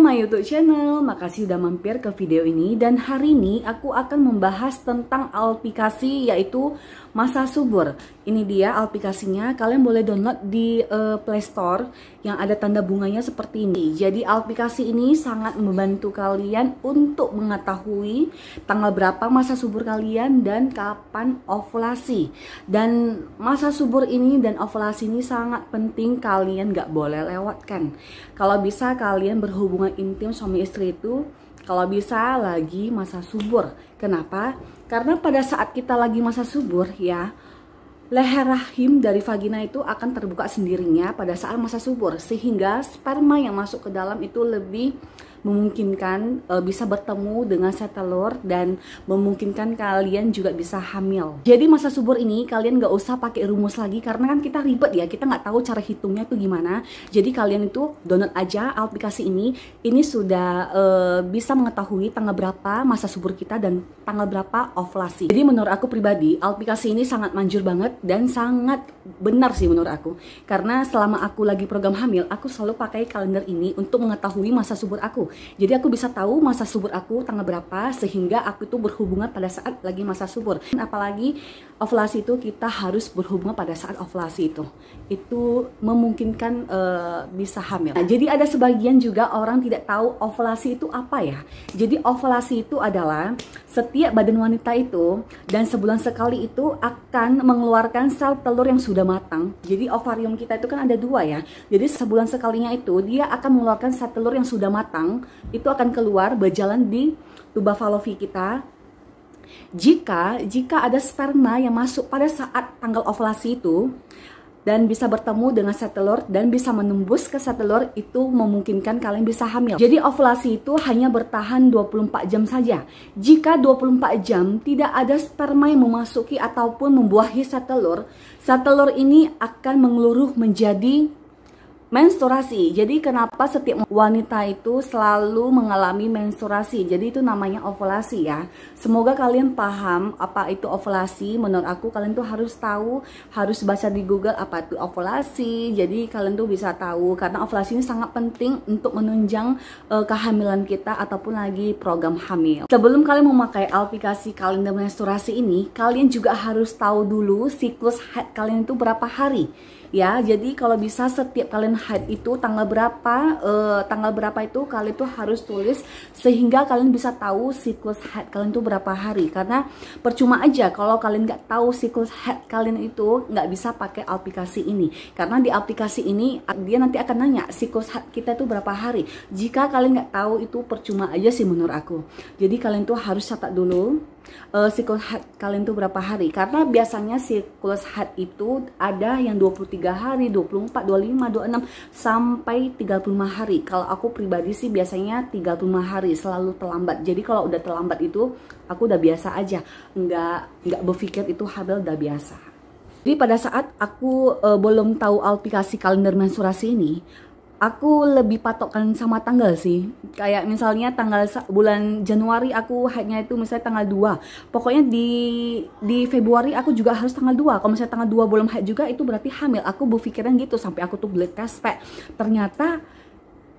my YouTube channel, makasih udah mampir ke video ini. Dan hari ini aku akan membahas tentang aplikasi yaitu Masa Subur. Ini dia aplikasinya, kalian boleh download di Play Store yang ada tanda bunganya seperti ini. Jadi aplikasi ini sangat membantu kalian untuk mengetahui tanggal berapa masa subur kalian dan kapan ovulasi. Dan masa subur ini dan ovulasi ini sangat penting, kalian gak boleh lewatkan. Kalau bisa kalian berhubungan intim suami istri itu kalau bisa lagi masa subur. Kenapa? Karena pada saat kita lagi masa subur ya, leher rahim dari vagina itu akan terbuka sendirinya pada saat masa subur, sehingga sperma yang masuk ke dalam itu lebih memungkinkan bisa bertemu dengan sel telur dan memungkinkan kalian juga bisa hamil. Jadi masa subur ini kalian gak usah pakai rumus lagi karena kan kita ribet ya, kita nggak tahu cara hitungnya itu gimana. Jadi kalian itu download aja aplikasi ini sudah bisa mengetahui tanggal berapa masa subur kita dan tanggal berapa ovulasi. Jadi menurut aku pribadi aplikasi ini sangat manjur banget dan sangat benar sih menurut aku, karena selama aku lagi program hamil aku selalu pakai kalender ini untuk mengetahui masa subur aku. Jadi aku bisa tahu masa subur aku tanggal berapa sehingga aku itu berhubungan pada saat lagi masa subur. Apalagi ovulasi itu kita harus berhubungan pada saat ovulasi itu memungkinkan bisa hamil. Nah, jadi ada sebagian juga orang tidak tahu ovulasi itu apa ya. Jadi ovulasi itu adalah setiap badan wanita itu dan sebulan sekali itu akan mengeluarkan sel telur yang sudah matang. Jadi ovarium kita itu kan ada dua ya. Jadi sebulan sekalinya itu dia akan mengeluarkan sel telur yang sudah matang, itu akan keluar berjalan di tuba falopi kita. Jika ada sperma yang masuk pada saat tanggal ovulasi itu dan bisa bertemu dengan sel telur dan bisa menembus ke sel telur, itu memungkinkan kalian bisa hamil. Jadi ovulasi itu hanya bertahan 24 jam saja. Jika 24 jam tidak ada sperma yang memasuki ataupun membuahi sel telur ini akan mengeluruh menjadi menstruasi. Jadi kenapa setiap wanita itu selalu mengalami menstruasi? Jadi itu namanya ovulasi ya. Semoga kalian paham apa itu ovulasi. Menurut aku kalian tuh harus tahu, harus baca di Google apa itu ovulasi. Jadi kalian tuh bisa tahu karena ovulasi ini sangat penting untuk menunjang kehamilan kita ataupun lagi program hamil. Sebelum kalian memakai aplikasi kalender menstruasi ini, kalian juga harus tahu dulu siklus haid kalian itu berapa hari. Ya, jadi kalau bisa setiap kalian haid itu tanggal berapa itu kalian tuh harus tulis sehingga kalian bisa tahu siklus haid kalian tuh berapa hari. Karena percuma aja kalau kalian nggak tahu siklus haid kalian itu nggak bisa pakai aplikasi ini. Karena di aplikasi ini dia nanti akan nanya siklus haid kita itu berapa hari. Jika kalian nggak tahu itu percuma aja sih menurut aku. Jadi kalian tuh harus catat dulu siklus haid kalian tuh berapa hari, karena biasanya siklus haid itu ada yang 23 hari, 24, 25, 26 sampai 35 hari. Kalau aku pribadi sih biasanya 35 hari, selalu terlambat. Jadi kalau udah terlambat itu aku udah biasa aja, nggak berpikir itu hamil, udah biasa. Jadi pada saat aku belum tahu aplikasi kalender menstruasi ini, aku lebih patokkan sama tanggal sih. Kayak misalnya tanggal bulan Januari aku haidnya itu misalnya tanggal 2. Pokoknya di Februari aku juga harus tanggal 2. Kalau misalnya tanggal 2 belum haid juga itu berarti hamil. Aku berpikiran gitu sampai aku tuh beli test pack. Ternyata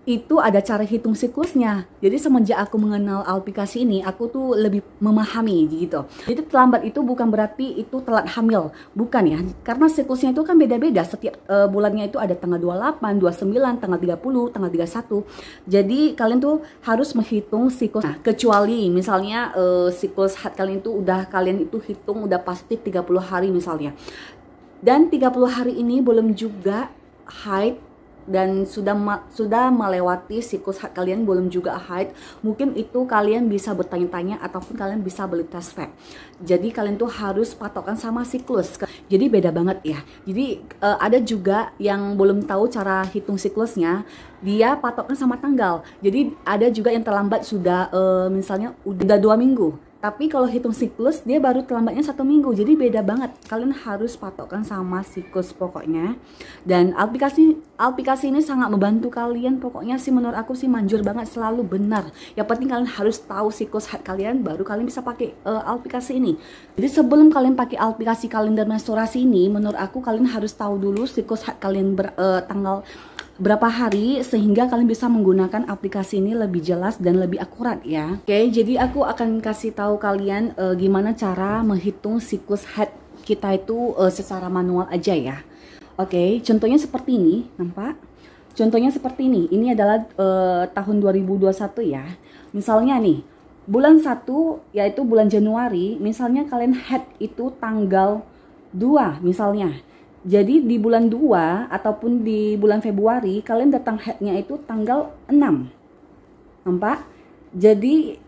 itu ada cara hitung siklusnya. Jadi semenjak aku mengenal aplikasi ini, aku tuh lebih memahami gitu. Jadi terlambat itu bukan berarti itu telat hamil, bukan ya. Karena siklusnya itu kan beda-beda. Setiap bulannya itu ada tanggal 28, 29, tanggal 30, tanggal 31. Jadi kalian tuh harus menghitung siklus. Nah, kecuali misalnya siklus haid kalian itu hitung udah pasti 30 hari misalnya. Dan 30 hari ini belum juga haid dan sudah melewati siklus haid kalian, belum juga haid, mungkin itu kalian bisa bertanya-tanya ataupun kalian bisa beli test pack. Jadi kalian tuh harus patokan sama siklus. Jadi beda banget ya. Jadi ada juga yang belum tahu cara hitung siklusnya, dia patokan sama tanggal. Jadi ada juga yang terlambat sudah misalnya udah 2 minggu. Tapi kalau hitung siklus dia baru terlambatnya 1 minggu. Jadi beda banget. Kalian harus patokkan sama siklus pokoknya. Dan aplikasi ini sangat membantu kalian. Pokoknya sih menurut aku sih manjur banget, selalu benar. Yang penting kalian harus tahu siklus haid kalian, baru kalian bisa pakai aplikasi ini. Jadi sebelum kalian pakai aplikasi kalender menstruasi ini, menurut aku kalian harus tahu dulu siklus haid kalian tanggal berapa hari sehingga kalian bisa menggunakan aplikasi ini lebih jelas dan lebih akurat ya. Oke, jadi aku akan kasih tahu kalian gimana cara menghitung siklus haid kita itu secara manual aja ya. Oke, contohnya seperti ini, nampak? Contohnya seperti ini. Ini adalah tahun 2021 ya. Misalnya nih, bulan 1 yaitu bulan Januari, misalnya kalian haid itu tanggal 2 misalnya. Jadi di bulan 2 ataupun di bulan Februari kalian datang haidnya itu tanggal 6. Nampak? Jadi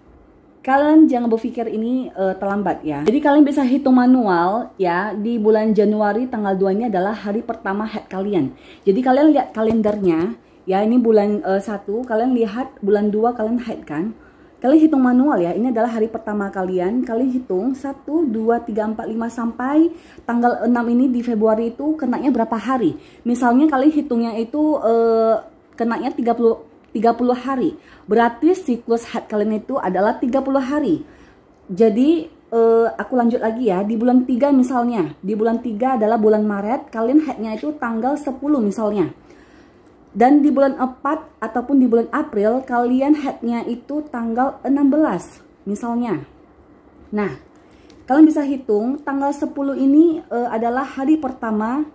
kalian jangan berpikir ini terlambat ya. Jadi kalian bisa hitung manual ya. Di bulan Januari tanggal 2 ini adalah hari pertama haid kalian. Jadi kalian lihat kalendernya ya, ini bulan 1, kalian lihat bulan 2 kalian haid kan. Kalian hitung manual ya, ini adalah hari pertama kalian. Kalian hitung 1, 2, 3, 4, 5 sampai tanggal 6 ini di Februari itu kenanya berapa hari. Misalnya kalian hitungnya itu kenanya 30 hari. Berarti siklus haid kalian itu adalah 30 hari. Jadi aku lanjut lagi ya, di bulan 3 misalnya. Di bulan 3 adalah bulan Maret, kalian haidnya itu tanggal 10 misalnya. Dan di bulan 4 ataupun di bulan April kalian haidnya itu tanggal 16 misalnya. Nah, kalian bisa hitung tanggal 10 ini adalah hari pertama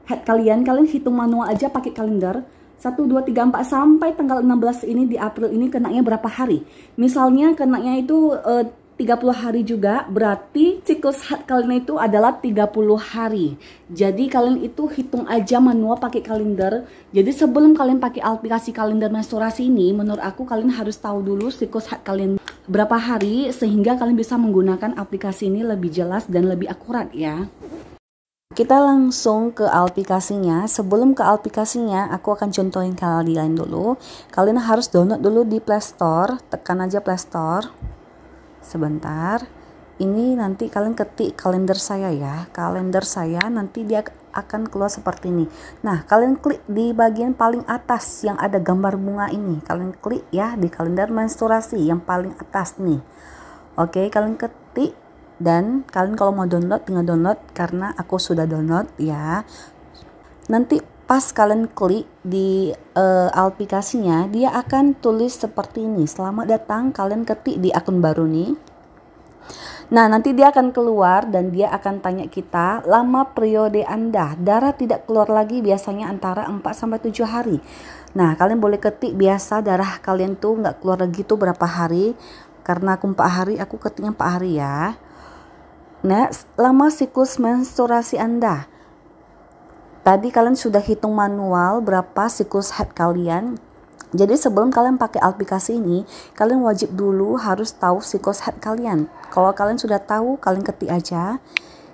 haid kalian. Kalian hitung manual aja pakai kalender. 1, 2, 3, 4 sampai tanggal 16 ini di April ini kenanya berapa hari. Misalnya kenanya itu 30 hari juga, berarti siklus haid kalian itu adalah 30 hari. Jadi kalian itu hitung aja manual pakai kalender. Jadi sebelum kalian pakai aplikasi kalender menstruasi ini, menurut aku kalian harus tahu dulu siklus haid kalian berapa hari sehingga kalian bisa menggunakan aplikasi ini lebih jelas dan lebih akurat ya. Kita langsung ke aplikasinya. Sebelum ke aplikasinya, aku akan contohin kalian dulu. Kalian harus download dulu di Play Store. Tekan aja Play Store. Sebentar, ini nanti kalian ketik kalender saya ya. Kalender saya nanti dia akan keluar seperti ini. Nah, kalian klik di bagian paling atas yang ada gambar bunga ini. Kalian klik ya di kalender menstruasi yang paling atas nih. Oke, kalian ketik dan kalian kalau mau download tinggal download karena aku sudah download ya. Nanti pas kalian klik di aplikasinya, dia akan tulis seperti ini. Selamat datang, kalian ketik di akun baru nih. Nah, nanti dia akan keluar dan dia akan tanya kita lama periode Anda. Darah tidak keluar lagi biasanya antara 4-7 hari. Nah, kalian boleh ketik biasa darah kalian tuh nggak keluar lagi tuh berapa hari. Karena aku 4 hari, aku ketiknya 4 hari ya. Next, lama siklus menstruasi Anda. Tadi kalian sudah hitung manual berapa siklus haid kalian. Jadi sebelum kalian pakai aplikasi ini, kalian wajib dulu harus tahu siklus haid kalian. Kalau kalian sudah tahu, kalian ketik aja.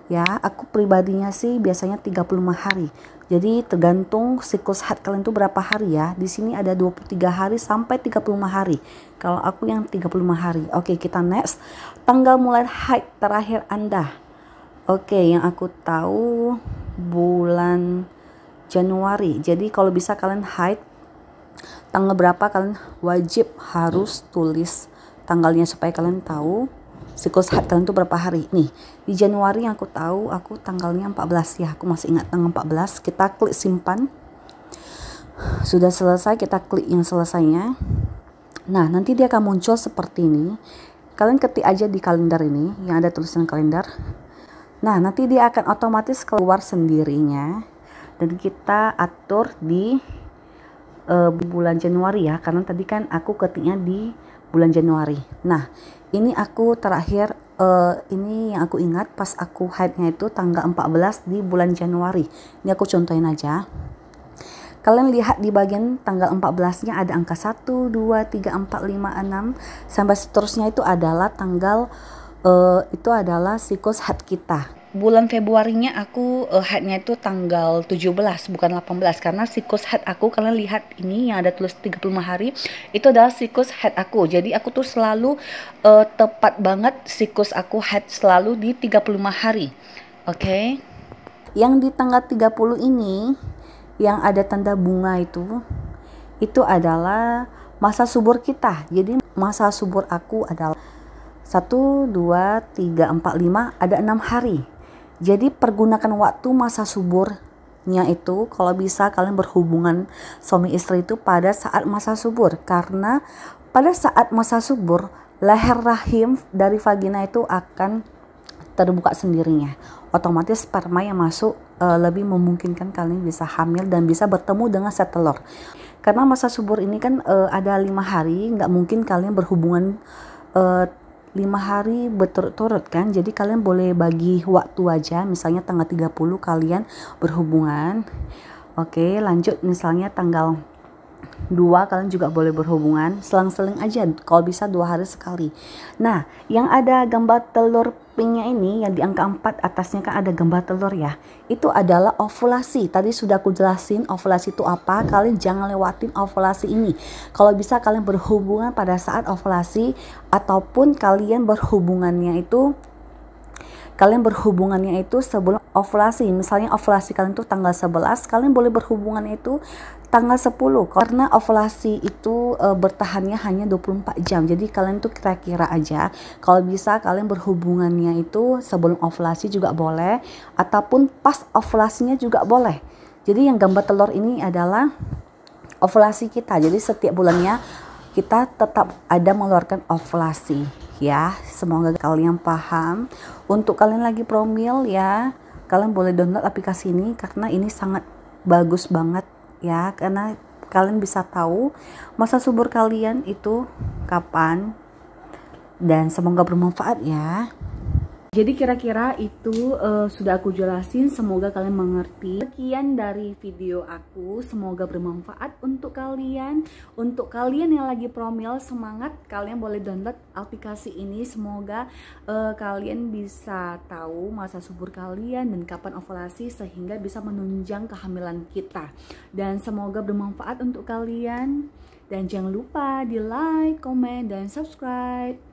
Ya, aku pribadinya sih biasanya 35 hari. Jadi tergantung siklus haid kalian tuh berapa hari ya. Di sini ada 23 hari sampai 35 hari. Kalau aku yang 35 hari. Oke, kita next. Tanggal mulai haid terakhir Anda. Oke, yang aku tahu bulan Januari. Jadi kalau bisa kalian haid tanggal berapa, kalian wajib harus tulis tanggalnya supaya kalian tahu siklus haid kalian itu berapa hari. Nih, di Januari yang aku tahu aku tanggalnya 14 ya. Aku masih ingat tanggal 14. Kita klik simpan. Sudah selesai, kita klik yang selesainya. Nah, nanti dia akan muncul seperti ini. Kalian ketik aja di kalender ini yang ada tulisan kalender. Nah, nanti dia akan otomatis keluar sendirinya dan kita atur di bulan Januari ya, karena tadi kan aku ketiknya di bulan Januari. Nah, ini aku terakhir ini yang aku ingat pas aku haidnya itu tanggal 14 di bulan Januari. Ini aku contohin aja. Kalian lihat di bagian tanggal 14-nya ada angka 1, 2, 3, 4, 5, 6 sampai seterusnya itu adalah tanggal itu adalah siklus haid kita. Bulan Februarinya aku haidnya itu tanggal 17 bukan 18 karena siklus haid aku, kalian lihat ini yang ada tulis 35 hari itu adalah siklus haid aku. Jadi aku tuh selalu tepat banget siklus aku haid selalu di 35 hari. Oke. Yang di tanggal 30 ini yang ada tanda bunga itu adalah masa subur kita. Jadi masa subur aku adalah 1, 2, 3, 4, 5 ada 6 hari. Jadi pergunakan waktu masa subur itu kalau bisa kalian berhubungan suami istri itu pada saat masa subur, karena pada saat masa subur leher rahim dari vagina itu akan terbuka sendirinya. Otomatis sperma yang masuk lebih memungkinkan kalian bisa hamil dan bisa bertemu dengan set telur. Karena masa subur ini kan ada 5 hari, nggak mungkin kalian berhubungan 5 hari berturut-turut kan. Jadi kalian boleh bagi waktu aja, misalnya tanggal 30 kalian berhubungan. Oke, lanjut misalnya tanggal 2 kalian juga boleh berhubungan, selang-seling aja kalau bisa 2 hari sekali. Nah, yang ada gambar telur pinknya ini yang di angka 4 atasnya kan ada gambar telur ya, itu adalah ovulasi. Tadi sudah aku jelasin ovulasi itu apa, kalian jangan lewatin ovulasi ini. Kalau bisa kalian berhubungan pada saat ovulasi, ataupun kalian berhubungannya itu sebelum ovulasi. Misalnya ovulasi kalian itu tanggal 11, kalian boleh berhubungan itu tanggal 10, karena ovulasi itu bertahannya hanya 24 jam. Jadi kalian tuh kira-kira aja, kalau bisa kalian berhubungannya itu sebelum ovulasi juga boleh, ataupun pas ovulasinya juga boleh. Jadi yang gambar telur ini adalah ovulasi kita. Jadi setiap bulannya kita tetap ada mengeluarkan ovulasi ya. Semoga kalian paham. Untuk kalian lagi promil ya, kalian boleh download aplikasi ini karena ini sangat bagus banget ya, karena kalian bisa tahu masa subur kalian itu kapan, dan semoga bermanfaat ya. Jadi kira-kira itu sudah aku jelasin, semoga kalian mengerti. Sekian dari video aku, semoga bermanfaat untuk kalian. Untuk kalian yang lagi promil, semangat, kalian boleh download aplikasi ini. Semoga kalian bisa tahu masa subur kalian dan kapan ovulasi, sehingga bisa menunjang kehamilan kita. Dan semoga bermanfaat untuk kalian. Dan jangan lupa di like, komen, dan subscribe.